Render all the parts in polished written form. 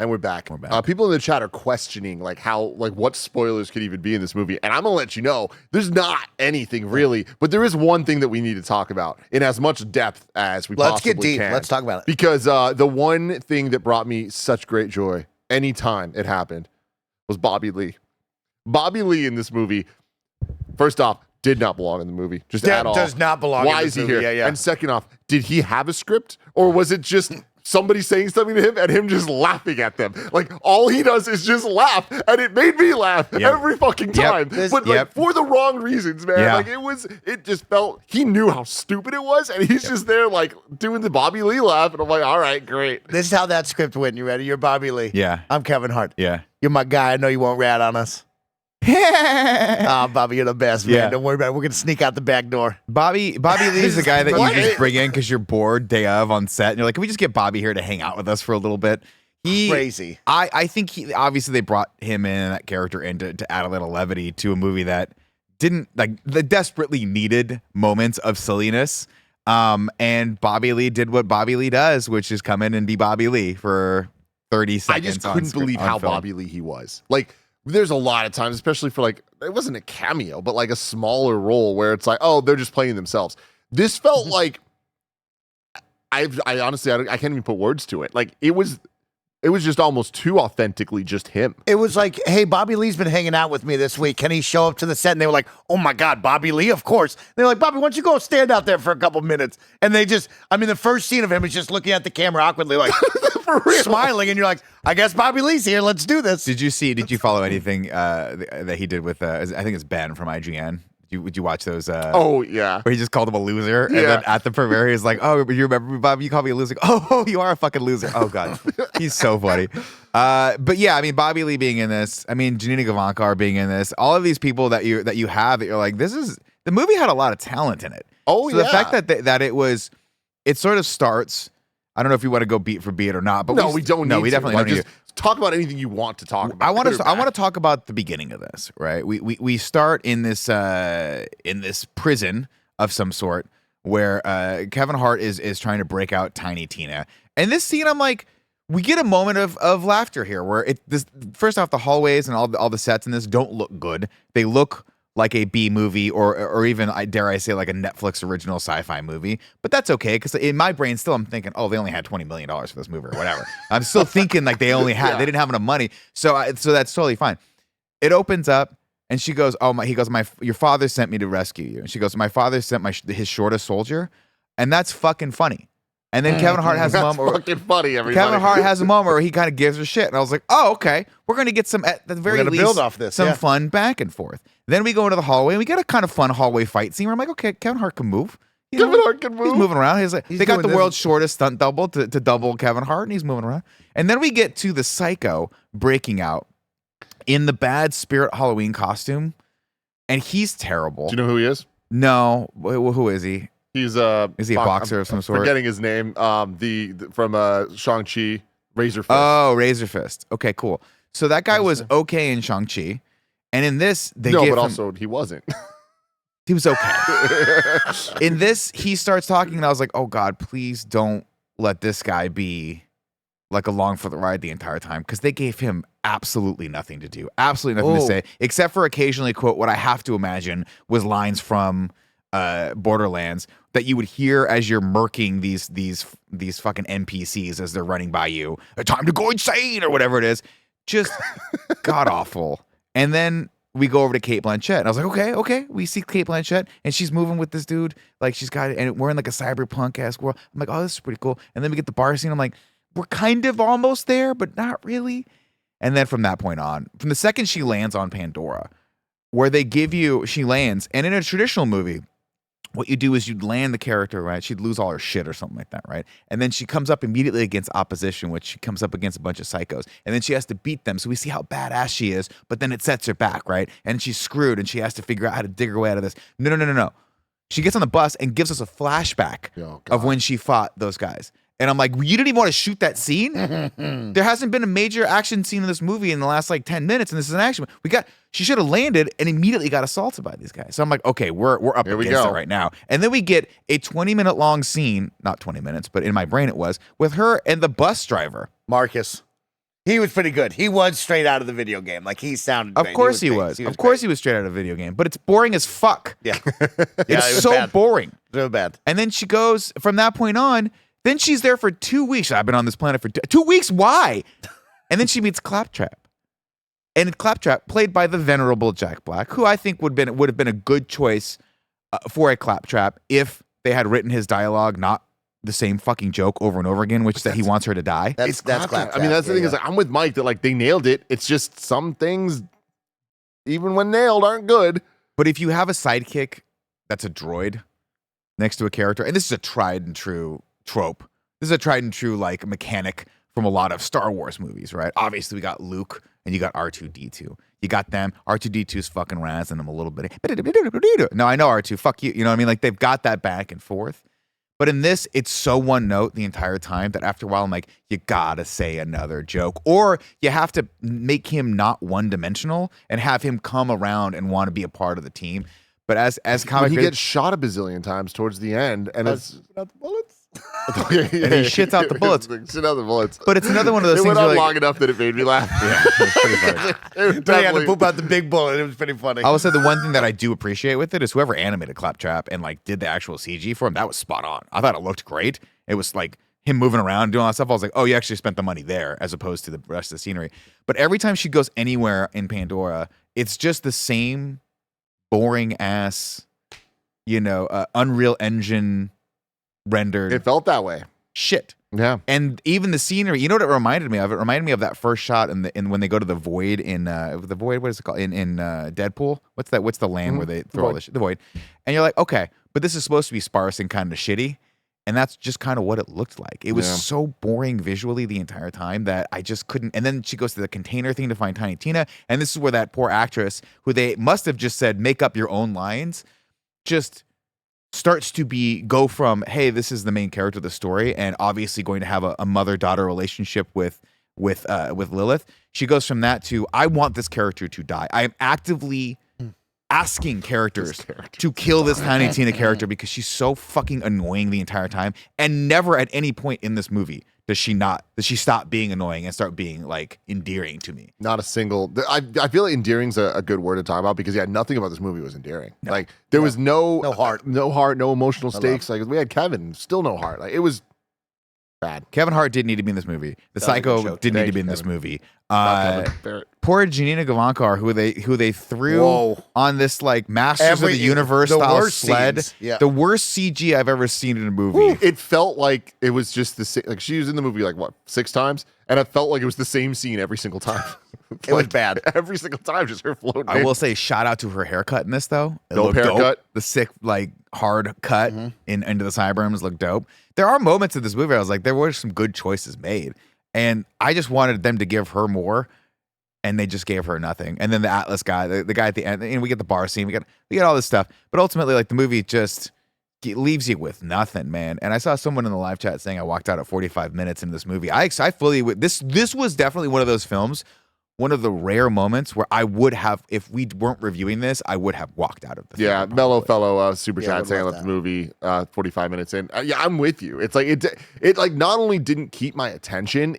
And we're back. We're back. People in the chat are questioning what spoilers could even be in this movie. And I'm gonna let you know, there's not anything really, but there is one thing that we need to talk about in as much depth as we Let's possibly get deep. can. Let's talk about it. Because the one thing that brought me such great joy anytime it happened was Bobby Lee. Bobby Lee in this movie, first off, did not belong in the movie. Just at all. Does not belong Why in is this he movie. here? Yeah, yeah. And second off, did he have a script? Or was it just somebody saying something to him and him just laughing at them? Like, all he does is just laugh. And it made me laugh every fucking time. But for the wrong reasons, man. Yeah. Like, it just felt, he knew how stupid it was. And he's just there, like, doing the Bobby Lee laugh. And I'm like, all right, great. This is how that script went. You ready? You're Bobby Lee. Yeah. I'm Kevin Hart. Yeah. You're my guy. I know you won't rat on us. Oh, Bobby, you're the best, man. Yeah. Don't worry about it. We're going to sneak out the back door. Bobby Lee's the guy that you just bring in because you're bored day of on set. And you're like, can we just get Bobby here to hang out with us for a little bit? Crazy. I think obviously they brought him in, that character in to add a little levity to a movie that didn't, that desperately needed moments of silliness. And Bobby Lee did what Bobby Lee does, which is come in and be Bobby Lee for 30 seconds. I just couldn't believe how Bobby Lee he was. Like, there's a lot of times, especially for it wasn't a cameo, but like a smaller role where it's like, oh, they're just playing themselves. This felt like, I honestly, I can't even put words to it. Like, it was just almost too authentically just him. It was like, hey, Bobby Lee's been hanging out with me this week. Can he show up to the set? And they were like, oh my God, Bobby Lee, of course. And they were like, Bobby, why don't you go stand out there for a couple minutes? And they just, the first scene of him is just looking at the camera awkwardly, like smiling. And you're like, I guess Bobby Lee's here. Let's do this. Did you follow anything that he did with, I think it's Ben from IGN? Would you watch those? Oh, yeah. Where he just called him a loser. And then at the premiere, he's like, oh, you remember me, Bob? You called me a loser. Oh, you are a fucking loser. Oh, God. He's so funny. But yeah, Bobby Lee being in this, Janina Gavankar being in this, all of these people that you have that you're like, the movie had a lot of talent in it. Oh, so the fact that it sort of starts, I don't know if you want to go beat for beat or not, but we don't need we definitely don't need to. Talk about anything you want to talk about. I want to talk about the beginning of this, right? We start in this prison of some sort where Kevin Hart is trying to break out Tiny Tina. And this scene, I'm like, we get a moment of laughter here where first off, the hallways and all the sets in this don't look good. They look like a B movie or even, dare I say, like a Netflix original sci-fi movie. But that's okay, because in my brain still I'm thinking, oh, they only had $20 million for this movie or whatever. I'm still thinking like they didn't have enough money. So that's totally fine. It opens up and she goes, your father sent me to rescue you. And she goes, my father sent his shortest soldier. And that's fucking funny. And then Kevin Hart has a moment. Fucking funny, everybody. Kevin Hart has a moment where he kind of gives her shit, and I was like, "Oh, okay, we're going to get some at the very least build off this, some fun back and forth." Then we go into the hallway, and we get a kind of fun hallway fight scene where I'm like, "Okay, Kevin Hart can move. Kevin Hart can move. He's moving around. They got the doing world's shortest stunt double to double Kevin Hart, and he's moving around. And then we get to the Psycho breaking out in the bad Spirit Halloween costume, and he's terrible. Do you know who he is? No, who is he? He's is he a boxer of some sort? Forgetting his name. From Shang-Chi, Razor Fist. Oh, Razor Fist. Okay, cool. So that guy was okay in Shang-Chi, and in this also he wasn't. He was okay. In this, he starts talking, and I was like, oh God, please don't let this guy be like along for the ride the entire time, because they gave him absolutely nothing to do, absolutely nothing to say, except for occasionally quote what I have to imagine was lines from Borderlands that you would hear as you're murking these fucking NPCs as they're running by you. Time to go insane or whatever it is. Just god awful. And then we go over to Cate Blanchett, and I was like, okay. We see Cate Blanchett, and she's moving with this dude, like she's got it, and we're in like a cyberpunk-esque world. I'm like, oh, this is pretty cool. And then we get the bar scene. I'm like, we're kind of almost there, but not really. And then from that point on, from the second she lands on Pandora, where she lands, and in a traditional movie, what you do is you'd land the character, right? She'd lose all her shit or something like that, right? And then she comes up immediately against opposition, which she comes up against a bunch of psychos. And then she has to beat them. So we see how badass she is, but then it sets her back, right? And she's screwed, and she has to figure out how to dig her way out of this. No. She gets on the bus and gives us a flashback of when she fought those guys. And I'm like, you didn't even want to shoot that scene? There hasn't been a major action scene in this movie in the last like 10 minutes, and this is an action. She should have landed and immediately got assaulted by these guys. So I'm like, okay, we're up against it right now. And then we get a 20-minute long scene, not 20 minutes, but in my brain it was, with her and the bus driver. Marcus. He was pretty good. He was straight out of the video game. Like he sounded. Of great. course he great. was. Of course he was straight out of a video game. But it's boring as fuck. Yeah, It's it was so bad. boring. So bad. And then she goes from that point on. Then she's there for 2 weeks. I've been on this planet for 2 weeks. Why? And then she meets Claptrap. And Claptrap, played by the venerable Jack Black, who I think would have been a good choice for a Claptrap if they had written his dialogue not the same fucking joke over and over again, which is that he wants her to die. That's Claptrap. I mean, that's the thing is, like, I'm with Mike that like they nailed it. It's just some things, even when nailed, aren't good. But if you have a sidekick that's a droid next to a character, and this is a tried and true trope. This is a tried and true like mechanic from a lot of Star Wars movies, right? Obviously, we got Luke and you got R2-D2. You got them. R2-D2's fucking razzing them a little bit. No, I know R2. Fuck you. You know what I mean? Like they've got that back and forth. But in this, it's so one note the entire time that after a while, I'm like, you gotta say another joke. Or you have to make him not one-dimensional and have him come around and want to be a part of the team. But as comic, he gets shot a bazillion times towards the end, and it's not the bullets. and he shits out the bullets. Shit out the bullets. But it's another one of those It things went on where, like, long enough that it made me laugh. Yeah, it's pretty funny. They had to poop out the big bullet. It was pretty funny. I will say the one thing that I do appreciate with it is whoever animated Claptrap and like did the actual CG for him, that was spot on. I thought it looked great. It was like him moving around, doing all that stuff. I was like, oh, you actually spent the money there as opposed to the rest of the scenery. But every time she goes anywhere in Pandora, it's just the same boring ass, Unreal Engine rendered It felt that way. shit. Yeah. And even the scenery, you know what it reminded me of? It reminded me of that first shot in when they go to the void in the void. What is it called in Deadpool? What's that? What's the land where they throw all the shit? The void. And you're like, okay, but this is supposed to be sparse and kind of shitty, and that's just kind of what it looked like. It was so boring visually the entire time that I just couldn't. And then she goes to the container thing to find Tiny Tina, and this is where that poor actress, who they must have just said make up your own lines, just starts to go from, hey, this is the main character of the story and obviously going to have a mother-daughter relationship with Lilith. She goes from that to, I want this character to die. I am actively asking characters to kill this Tiny Tina character because she's so fucking annoying the entire time, and never at any point in this movie does she stop being annoying and start being like endearing to me. Not a single. I feel like endearing's a good word to talk about because nothing about this movie was endearing. No. Like there was no heart, no emotional stakes. Like we had Kevin, still no heart. Like it was bad. Kevin Hart didn't need to be in this movie. The Psycho didn't need to be in this movie. Poor Janina Gavankar, who they threw on this like Masters of the Universe style sled. The worst CG I've ever seen in a movie. It felt like it was just the same. Like she was in the movie like what 6 times, and it felt like it was the same scene every single time. It was bad every single time. Just her floating. I will say shout out to her haircut in this though. It Dope looked haircut. dope. The sick like hard cut into the sideburns looked dope. There are moments in this movie I was like, there were some good choices made, and I just wanted them to give her more. And they just gave her nothing. And then the Atlas guy, the guy at the end, we get the bar scene, we get all this stuff. But ultimately, like the movie just leaves you with nothing, man. And I saw someone in the live chat saying I walked out at 45 minutes into this movie. I fully this was definitely one of those films, one of the rare moments where I would have, if we weren't reviewing this, I would have walked out of the theater. film. Mellow fellow super chat saying I left that. the movie 45 minutes in. I'm with you. It's like it like not only didn't keep my attention,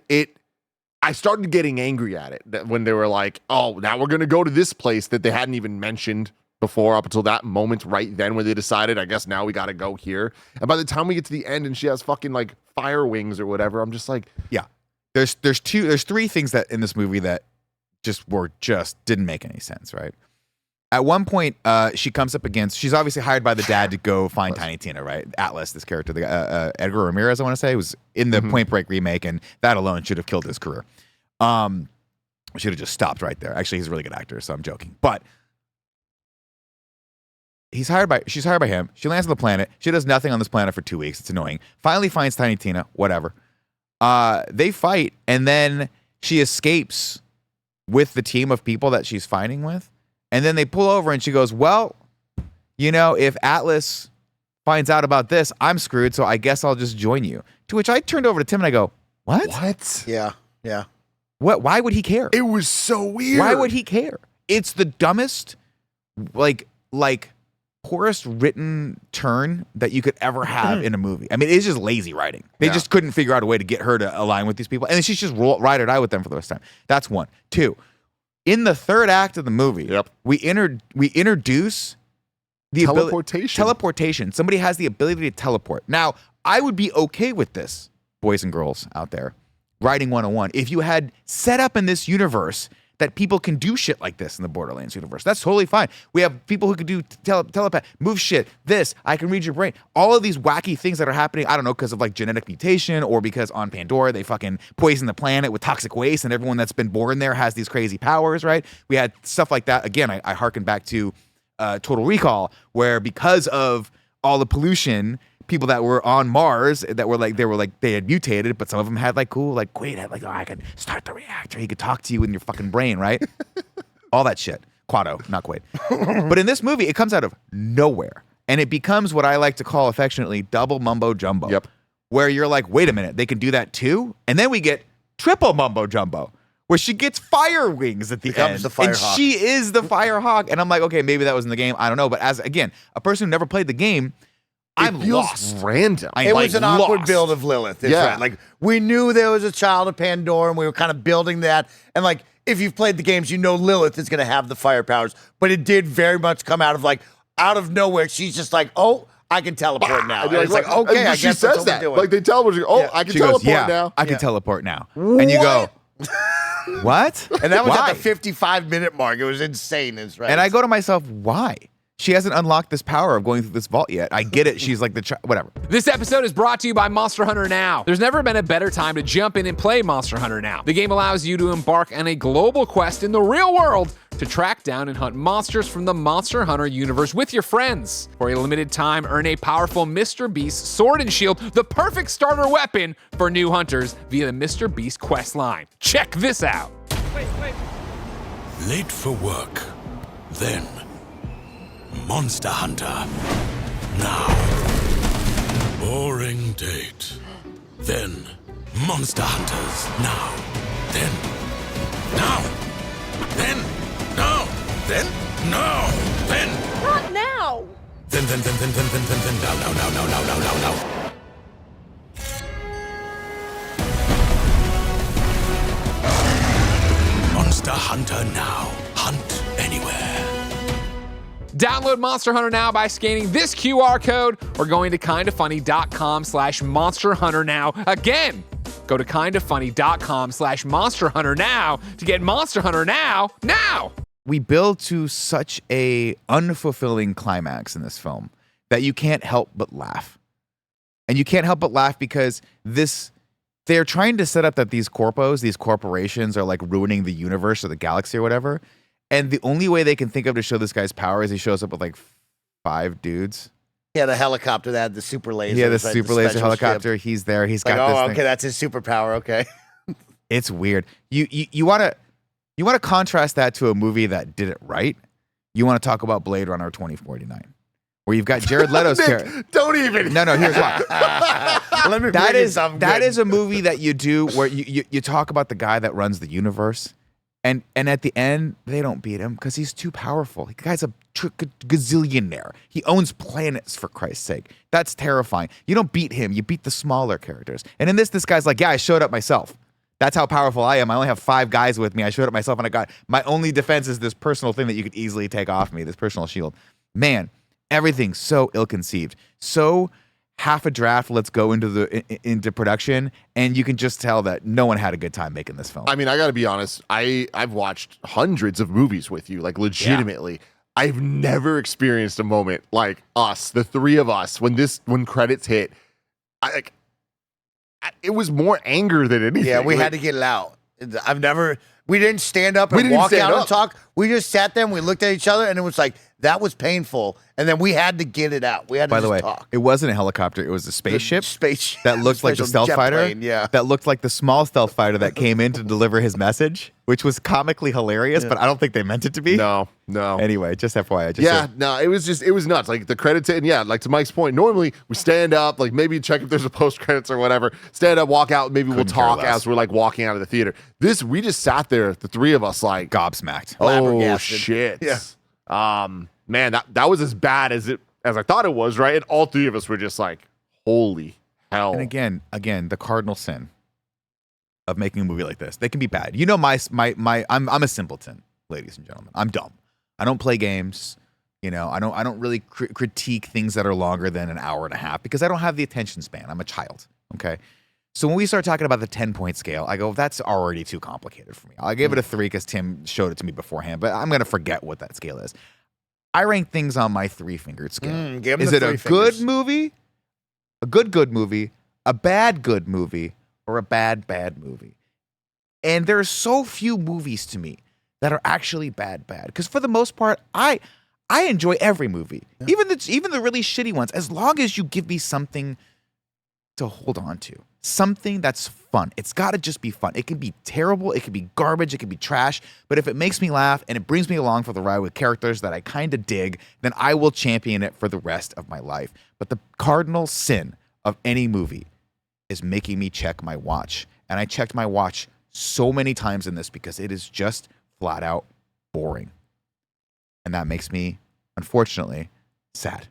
I started getting angry at it when they were like, oh, now we're going to go to this place that they hadn't even mentioned before up until that moment right then when they decided, I guess now we got to go here. And by the time we get to the end and she has fucking like fire wings or whatever, I'm just like, yeah, there's 3 things that in this movie that just didn't make any sense, right? At one point, she comes up against, she's obviously hired by the dad to go find Tiny Tina, right? Atlas, this character, Edgar Ramirez, I want to say, was in the Point Break remake, and that alone should have killed his career. Should have just stopped right there. Actually, he's a really good actor, so I'm joking. But she's hired by him. She lands on the planet. She does nothing on this planet for 2 weeks. It's annoying. Finally finds Tiny Tina, whatever. They fight, and then she escapes with the team of people that she's fighting with. And then they pull over and she goes, well, if Atlas finds out about this, I'm screwed, so I guess I'll just join you. To which I turned over to Tim and I go, what? what? Yeah. What? Why would he care? It was so weird. Why would he care? It's the dumbest, like poorest written turn that you could ever have in a movie. I mean, it's just lazy writing. They just couldn't figure out a way to get her to align with these people. And then she's just ride or die with them for the rest of the time. That's one. Two, in the third act of the movie, we introduce the teleportation. Somebody has the ability to teleport. Now, I would be okay with this, boys and girls out there, writing 101, if you had set up in this universe that people can do shit like this in the Borderlands universe. That's totally fine. We have people who could do telepath, move shit, this, I can read your brain. All of these wacky things that are happening, I don't know, because of like genetic mutation or because on Pandora they fucking poison the planet with toxic waste and everyone that's been born there has these crazy powers, right? We had stuff like that. Again, I harken back to Total Recall, where because of all the pollution, people that were on Mars that were like they had mutated, but some of them had like cool like Quaid had like, oh, I could start the reactor. He could talk to you in your fucking brain, right? All that shit. Quado, not Quaid. But in this movie, it comes out of nowhere, and it becomes what I like to call affectionately double mumbo jumbo. Yep. Where you're like, wait a minute, they can do that too, and then we get triple mumbo jumbo, where she gets fire wings at the end, and she is the fire hawk. And I'm like, okay, maybe that was in the game. I don't know, but as again, a person who never played the game. I'm lost. Random. It was an awkward build of Lilith. Right. Like we knew there was a child of Pandora, and we were kind of building that. And like, if you've played the games, you know Lilith is going to have the fire powers. But it did very much come out of nowhere. She's just like, oh, I can teleport now. And it's like, okay, I she guess says that. Like they teleport. I can teleport now. I can teleport now. And you go, what? And that was at the 55-minute mark. It was insane. Right. And I go to myself, why? She hasn't unlocked this power of going through this vault yet. I get it. She's like whatever. This episode is brought to you by Monster Hunter Now. There's never been a better time to jump in and play Monster Hunter Now. The game allows you to embark on a global quest in the real world to track down and hunt monsters from the Monster Hunter universe with your friends. For a limited time, earn a powerful Mr. Beast sword and shield, the perfect starter weapon for new hunters via the Mr. Beast quest line. Check this out. Wait. Late for work. Then Monster Hunter. Now. Boring date. Then Monster Hunters. Now. Then. Now. Then. No. Then. No. Then. Not now. Then. Now. Monster Hunter Now. Hunt anywhere. Download Monster Hunter Now by scanning this QR code or going to kindafunny.com/Monster Hunter Now. Again, go to kindafunny.com/Monster Hunter Now to get Monster Hunter Now. We build to such a unfulfilling climax in this film that you can't help but laugh. And you can't help but laugh because they're trying to set up that these corporations are like ruining the universe or the galaxy or whatever. And the only way they can think of to show this guy's power is he shows up with like 5 dudes. Yeah, the helicopter that had the super laser. Yeah, the super laser helicopter. Ship. He's there. He's got this thing. Okay, that's his superpower. Okay. It's weird. You want to contrast that to a movie that did it right. You want to talk about Blade Runner 2049. Where you've got Jared Leto's character. Don't even. No, here's why. That is a movie that you do where you talk about the guy that runs the universe. And at the end, they don't beat him because he's too powerful. The guy's a gazillionaire. He owns planets, for Christ's sake. That's terrifying. You don't beat him. You beat the smaller characters. And in this guy's like, yeah, I showed up myself. That's how powerful I am. I only have 5 guys with me. I showed up myself, and I got my only defense is this personal thing that you could easily take off me, this personal shield. Man, everything's so ill-conceived. So half a draft, let's go into production, and you can just tell that no one had a good time making this film. I mean, I got to be honest. I've watched hundreds of movies with you, like legitimately. Yeah. I've never experienced a moment like us, the 3 of us, when credits hit. It was more anger than anything. Yeah, we had to get it out. We didn't stand up and walk out and talk. We just sat there and we looked at each other, and it was like, that was painful. And then we had to get it out. We had to just talk. It wasn't a helicopter. It was a spaceship. Spaceship that looked like the stealth fighter. Plane, yeah. That looked like the small stealth fighter that came in to deliver his message, which was comically hilarious, but I don't think they meant it to be. No. Anyway, just FYI. It was nuts. Like the credits, and like to Mike's point, normally we stand up, like maybe check if there's a post credits or whatever. Stand up, walk out, maybe we'll talk as we're like walking out of the theater. We just sat there, the 3 of us, like gobsmacked. Oh shit. Yeah. man, that was as bad as I thought it was, right? And all three of us were just like, holy hell. And again, the cardinal sin of making a movie like this. They can be bad. You know, I'm a simpleton, ladies and gentlemen. I'm dumb. I don't play games. You know, I don't really critique things that are longer than an hour and a half because I don't have the attention span. I'm a child. Okay. So when we start talking about the 10-point scale, I go, that's already too complicated for me. I gave it a 3 because Tim showed it to me beforehand, but I'm going to forget what that scale is. I rank things on my 3-fingered scale. Is it a good movie, a good movie, a bad good movie, or a bad movie? And there are so few movies to me that are actually bad. Because for the most part, I enjoy every movie, even the really shitty ones, as long as you give me something to hold on to, something that's fun. It's got to just be fun. It can be terrible, it can be garbage, it can be trash, but if it makes me laugh and it brings me along for the ride with characters that I kind of dig, then I will champion it for the rest of my life. But the cardinal sin of any movie is making me check my watch. And I checked my watch so many times in this because it is just flat out boring. And that makes me, unfortunately, sad.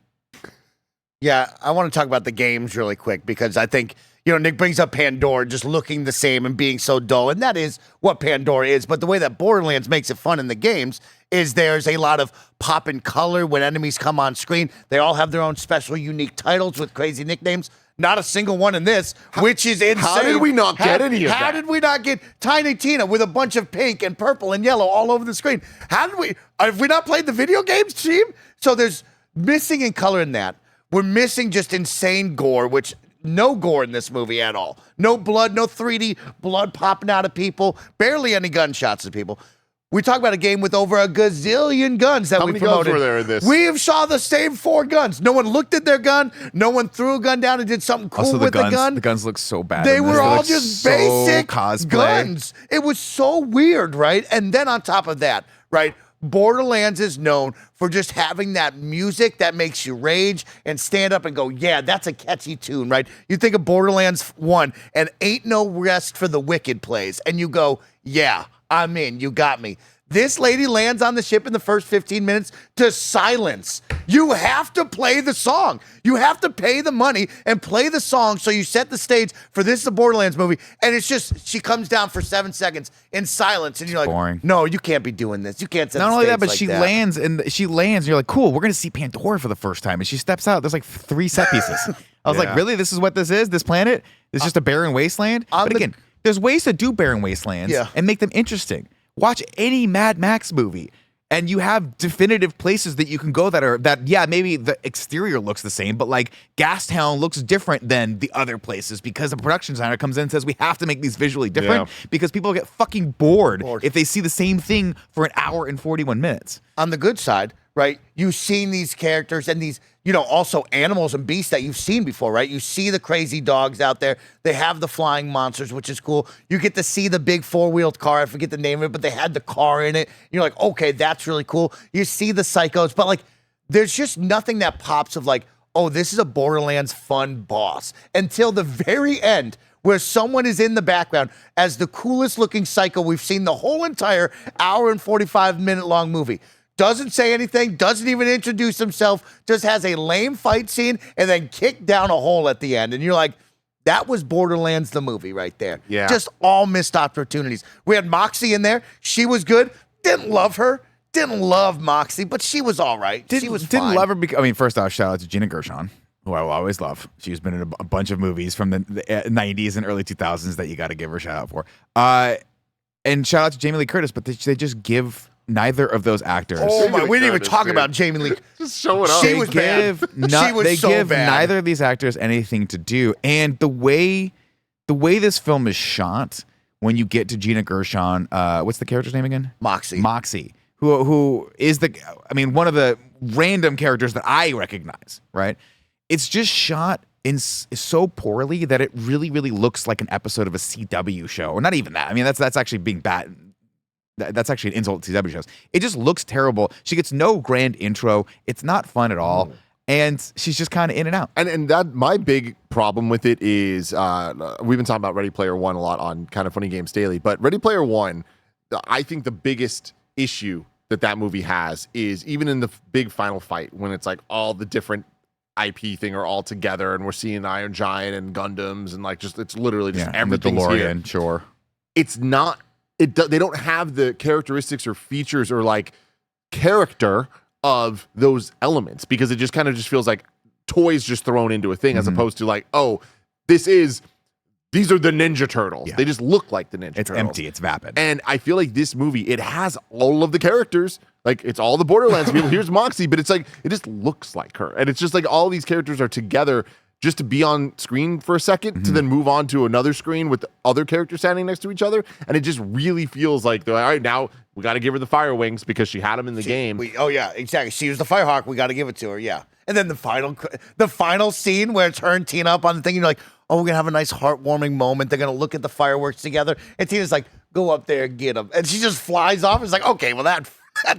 Yeah, I want to talk about the games really quick because I think, Nick brings up Pandora just looking the same and being so dull, and that is what Pandora is. But the way that Borderlands makes it fun in the games is there's a lot of pop and color when enemies come on screen. They all have their own special, unique titles with crazy nicknames. Not a single one in this, which is insane. How did we not get any of that? How did we not get Tiny Tina with a bunch of pink and purple and yellow all over the screen? Have we not played the video games, team? So there's missing in color in that. We're missing just insane gore, which no gore in this movie at all. No blood, no 3D blood popping out of people, barely any gunshots at people. We talk about a game with over a gazillion guns that How we many promoted. guns were there in this? We have saw the same 4 guns. No one looked at their gun. No one threw a gun down and did something cool Also, with the gun. The guns look so bad. They in this. were all look just so basic cosplay. guns. It was so weird, right? And then on top of that, right, Borderlands is known for just having that music that makes you rage and stand up and go, yeah, that's a catchy tune, right? You think of Borderlands 1 and Ain't No Rest for the Wicked plays, and you go, yeah, I'm in, you got me. This lady lands on the ship in the first 15 minutes to silence. You have to play the song. You have to pay the money and play the song so you set the stage for this is a Borderlands movie. And it's just, she comes down for 7 seconds in silence. And you're like, boring. No, you can't be doing this. You can't set Not the only stage that, but like she that. lands and you're like, cool, we're going to see Pandora for the first time. And she steps out. There's like 3 set pieces. I was like, really? This is what this is? This planet? It's just a barren wasteland? But again, there's ways to do barren wastelands and make them interesting. Watch any Mad Max movie, and you have definitive places that you can go that maybe the exterior looks the same, but like Gastown looks different than the other places because the production designer comes in and says we have to make these visually different because people get fucking bored if they see the same thing for an hour and 41 minutes. On the good side, right, you've seen these characters and these, also animals and beasts that you've seen before, right? You see the crazy dogs out there. They have the flying monsters, which is cool. You get to see the big 4-wheeled car. I forget the name of it, but they had the car in it. You're like, okay, that's really cool. You see the psychos, but like, there's just nothing that pops of like, oh, this is a Borderlands fun boss until the very end where someone is in the background as the coolest looking psycho we've seen the whole entire hour and 45-minute long movie. Doesn't say anything, doesn't even introduce himself, just has a lame fight scene and then kick down a hole at the end. And you're like, that was Borderlands the movie right there. Yeah. Just all missed opportunities. We had Moxie in there. She was good. Didn't love her. Didn't love Moxie, but she was all right. She was Didn't fine. love her because, first off, shout out to Gina Gershon, who I will always love. She's been in a bunch of movies from the 90s and early 2000s that you got to give her a shout out for. And shout out to Jamie Lee Curtis, but they just give neither of those actors. Oh my, we didn't even Curtis, talk dude. about Jamie Lee. Just showing up. She was bad. She was they so give bad. neither of these actors anything to do. And the way this film is shot, when you get to Gina Gershon, what's the character's name again? Moxie. Who is one of the random characters that I recognize, right? It's just shot so poorly that it really, really looks like an episode of a CW show. Or not even that. That's actually being bad. That's actually an insult to CW shows. It just looks terrible. She gets no grand intro. It's not fun at all. And she's just kind of in and out. And that my big problem with it is we've been talking about Ready Player One a lot on Kind of Funny Games Daily, but Ready Player One, I think the biggest issue that movie has is even in the big final fight when it's like all the different IP thing are all together and we're seeing Iron Giant and Gundams and like just it's literally just everything's the here. DeLorean, sure. It's not they don't have the characteristics or features or like character of those elements because it just kind of just feels like toys just thrown into a thing as opposed to like, oh, these are the Ninja Turtles. Yeah. They just look like the Ninja It's Turtles. empty. It's vapid. And I feel like this movie, it has all of the characters. Like, it's all the Borderlands people. Here's Moxie, but it's like, it just looks like her. And it's just like all these characters are together just to be on screen for a second to then move on to another screen with other characters standing next to each other. And it just really feels like, they're like, all right, now we got to give her the fire wings because she had them in the game. Oh, yeah, exactly. She was the Firehawk. We got to give it to her, yeah. And then the final scene where it's her and Tina up on the thing, and you're like, oh, we're going to have a nice heartwarming moment. They're going to look at the fireworks together. And Tina's like, go up there and get them. And she just flies off. It's like, okay, well, that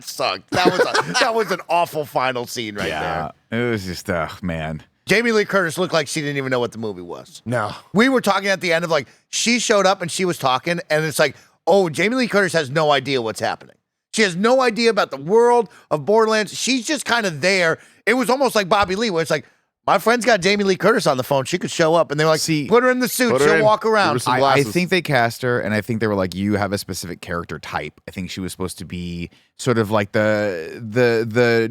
sucked. That was an awful final scene right there. It was just, man. Jamie Lee Curtis looked like she didn't even know what the movie was. No. We were talking at the end of like, she showed up and she was talking, and it's like, oh, Jamie Lee Curtis has no idea what's happening. She has no idea about the world of Borderlands. She's just kind of there. It was almost like Bobby Lee, where it's like, my friend's got Jamie Lee Curtis on the phone. She could show up. And they're like, put her in the suit. She'll walk around. I think they cast her, and I think they were like, you have a specific character type. I think she was supposed to be sort of like the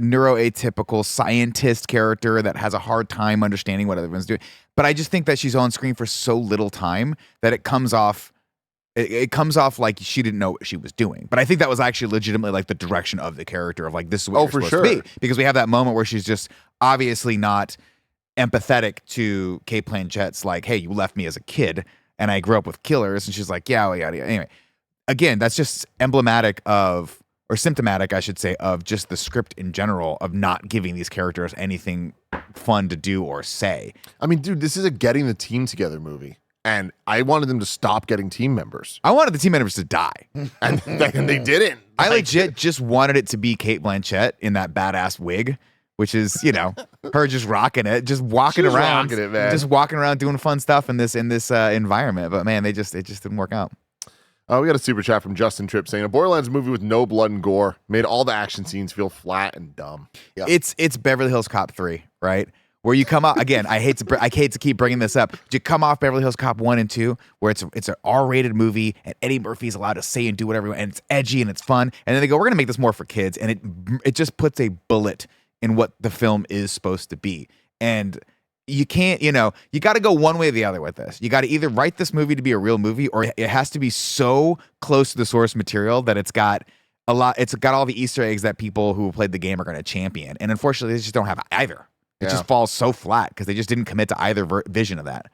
neuroatypical scientist character that has a hard time understanding what everyone's doing. But I just think that she's on screen for so little time that it comes off like she didn't know what she was doing. But I think that was actually legitimately like the direction of the character of like, this is what you're supposed to be. Because we have that moment where she's just obviously not empathetic to Kate Blanchett's like, hey, you left me as a kid and I grew up with killers. And she's like, yeah, well, yada, yada. Anyway, again, that's just emblematic of, or symptomatic, I should say, of just the script in general of not giving these characters anything fun to do or say. I mean, dude, this is a getting the team together movie. And I wanted them to stop getting team members. I wanted the team members to die. And they didn't. I legit just wanted it to be Kate Blanchett in that badass wig, which is, you know, her just rocking it, just walking around, rocking it, man. just walking around doing fun stuff in this environment. But man, it just didn't work out. We got a super chat from Justin Tripp saying a Borderlands movie with no blood and gore made all the action scenes feel flat and dumb. Yeah. It's Beverly Hills Cop 3, right? Where you come out again. I hate to keep bringing this up. You come off Beverly Hills Cop 1 and 2, where it's an R-rated movie, and Eddie Murphy's allowed to say and do whatever, and it's edgy and it's fun. And then they go, we're gonna make this more for kids, and it just puts a bullet in what the film is supposed to be. And you can't, you got to go one way or the other with this. You got to either write this movie to be a real movie, or it has to be so close to the source material that it's got all the Easter eggs that people who played the game are going to champion. And unfortunately, they just don't have either. It just falls so flat because they just didn't commit to either vision of that.